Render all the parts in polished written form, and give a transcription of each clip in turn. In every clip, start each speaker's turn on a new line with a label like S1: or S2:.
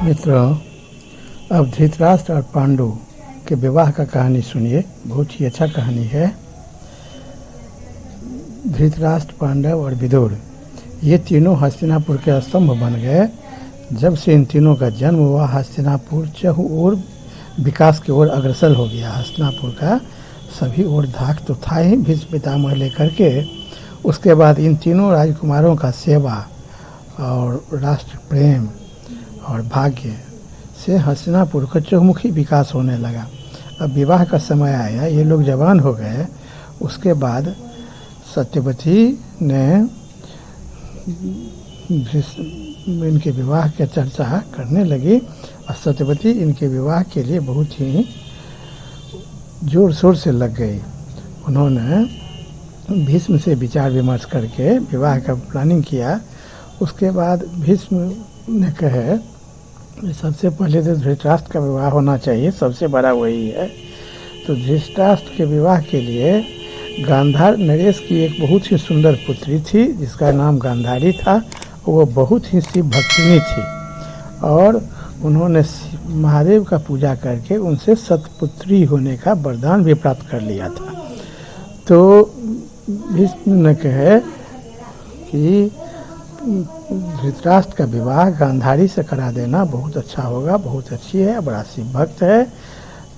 S1: मित्रों, अब धृतराष्ट्र और पांडु के विवाह का कहानी सुनिए। बहुत ही अच्छा कहानी है। धृतराष्ट्र, पांडव और विदुर ये तीनों हस्तिनापुर के स्तंभ बन गए। जब से इन तीनों का जन्म हुआ, हस्तिनापुर चहु ओर विकास की ओर अग्रसर हो गया। हस्तिनापुर का सभी ओर धाक तो था ही भीष्म पितामह लेकर के। उसके बाद इन तीनों राजकुमारों का सेवा और राष्ट्र प्रेम और भाग्य से हस्तिनापुर का चहुमुखी विकास होने लगा। अब विवाह का समय आया, ये लोग जवान हो गए। उसके बाद सत्यवती ने इनके विवाह की चर्चा करने लगी और सत्यवती इनके विवाह के लिए बहुत ही जोर शोर से लग गई। उन्होंने भीष्म से विचार विमर्श करके विवाह का प्लानिंग किया। उसके बाद भीष्म ने कहे सबसे पहले तो धृतराष्ट्र का विवाह होना चाहिए, सबसे बड़ा वही है। तो धृतराष्ट्र के विवाह के लिए गांधार नरेश की एक बहुत ही सुंदर पुत्री थी जिसका नाम गांधारी था। वो बहुत ही शिव भक्तिनी थी और उन्होंने महादेव का पूजा करके उनसे सतपुत्री होने का वरदान भी प्राप्त कर लिया था। तो भीष्म ने कहे कि धृतराष्ट्र का विवाह गांधारी से करा देना बहुत अच्छा होगा, बहुत अच्छी है, बड़ा शिव भक्त है।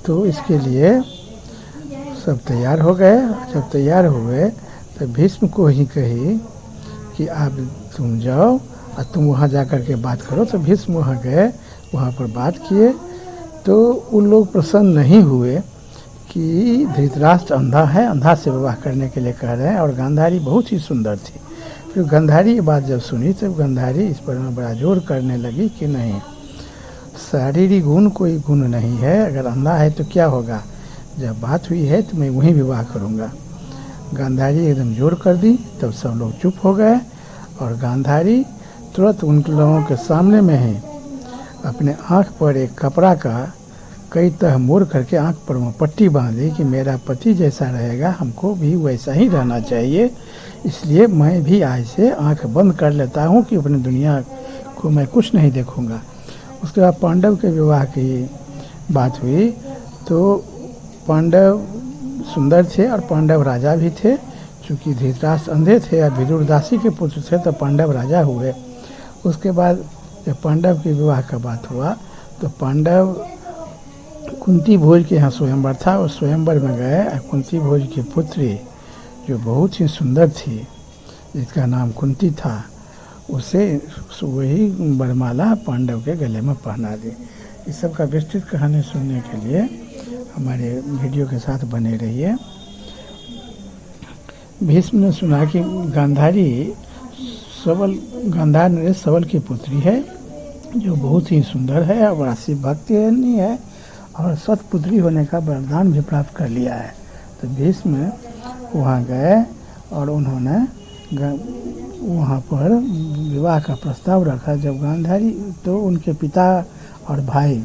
S1: तो इसके लिए सब तैयार हो गए। जब तैयार हुए तो भीष्म को ही कही कि आप तुम जाओ और तुम वहाँ जा कर के बात करो। तो भीष्म वहाँ गए, वहाँ पर बात किए तो उन लोग प्रसन्न नहीं हुए कि धृतराष्ट्र अंधा है, अंधा से विवाह करने के लिए कह रहे हैं और गांधारी बहुत ही सुंदर थी। फिर गांधारी ये बात जब सुनी तो गांधारी इस पर बड़ा जोर करने लगी कि नहीं, शारीरिक गुण कोई गुण नहीं है, अगर अंधा है तो क्या होगा, जब बात हुई है तो मैं वहीं विवाह करूँगा। गांधारी एकदम जोर कर दी। तब सब लोग चुप हो गए और गांधारी तुरंत उन लोगों के सामने में ही अपने आँख पर एक कपड़ा का कई तह मोड़ करके आँख पर वो पट्टी बांधी कि मेरा पति जैसा रहेगा हमको भी वैसा ही रहना चाहिए, इसलिए मैं भी आज से आँख बंद कर लेता हूँ कि अपनी दुनिया को मैं कुछ नहीं देखूँगा। उसके बाद पांडव के विवाह की बात हुई तो पांडव सुंदर थे और पांडव राजा भी थे। चूँकि धृतराष्ट्र अंधे थे और विदुर दासी के पुत्र थे तो पांडव राजा हुए। उसके बाद जब पांडव के विवाह का बात हुआ तो पांडव कुंती भोज के यहाँ स्वयंवर था और स्वयंवर में गए। कुंती भोज की पुत्री जो बहुत ही सुंदर थी जिसका नाम कुंती था, उसे वही वरमाला पांडव के गले में पहना दी। इस सब का विस्तृत कहानी सुनने के लिए हमारे वीडियो के साथ बने रहिए। भीष्म ने सुना कि गांधार नरेश सबल की पुत्री है जो बहुत ही सुंदर है और बड़ा शिव भक्तिनी है और सतपुत्री होने का वरदान भी प्राप्त कर लिया है। तो भीष्म वहाँ गए और उन्होंने वहाँ पर विवाह का प्रस्ताव रखा। जब गांधारी तो उनके पिता और भाई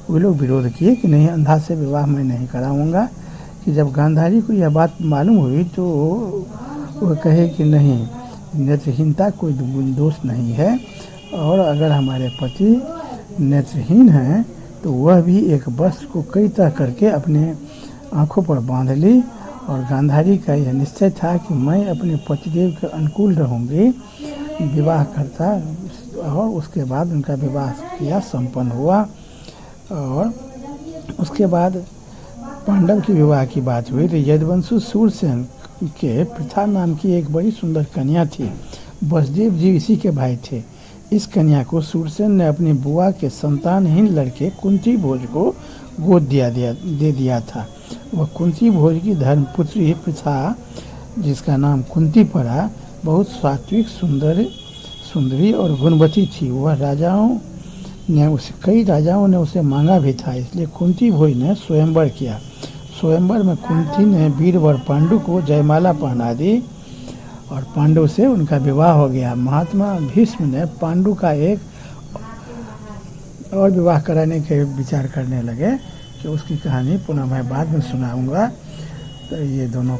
S1: वो लोग विरोध किए कि नहीं, अंधा से विवाह मैं नहीं कराऊंगा। कि जब गांधारी को यह बात मालूम हुई तो वो कहे कि नहीं, नेत्रहीनता कोई दोष नहीं है और अगर हमारे पति नेत्रहीन हैं तो वह भी एक वस्त्र को कई तरह करके अपने आँखों पर बांध ली। और गांधारी का यह निश्चय था कि मैं अपने पतिदेव के अनुकूल रहूँगी, विवाह करता। और उसके बाद उनका विवाह किया, संपन्न हुआ। और उसके बाद पांडव के विवाह की बात हुई तो यदुवंशु सूरसेन के पृथा नाम की एक बड़ी सुंदर कन्या थी। वसुदेव जी इसी के भाई थे। इस कन्या को सूरसेन ने अपनी बुआ के संतानहीन लड़के कुंती भोज को गोद दे दिया था। वह कुंती भोज की धर्मपुत्री पृथा, जिसका नाम कुंती पड़ा, बहुत सात्विक, सुंदरी और गुणवती थी। वह कई राजाओं ने उसे मांगा भी था, इसलिए कुंती भोज ने स्वयंवर किया। स्वयंवर में कुंती ने वीरवर पांडु को जयमाला पहना दी और पांडु से उनका विवाह हो गया। महात्मा भीष्म ने पांडु का एक और विवाह कराने के विचार करने लगे कि उसकी कहानी पुनः मैं बाद में सुनाऊंगा। तो ये दोनों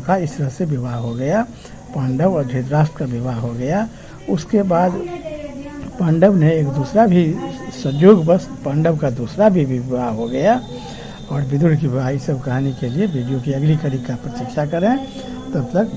S1: का इस तरह से विवाह हो गया। पांडव और धृतराष्ट्र का विवाह हो गया। उसके बाद पांडव ने एक दूसरा भी संयोग बस पांडव का दूसरा भी विवाह हो गया। और विदुर की विवाह, इस सब कहानी के लिए वीडियो की अगली कड़ी का प्रतीक्षा करें। तब तक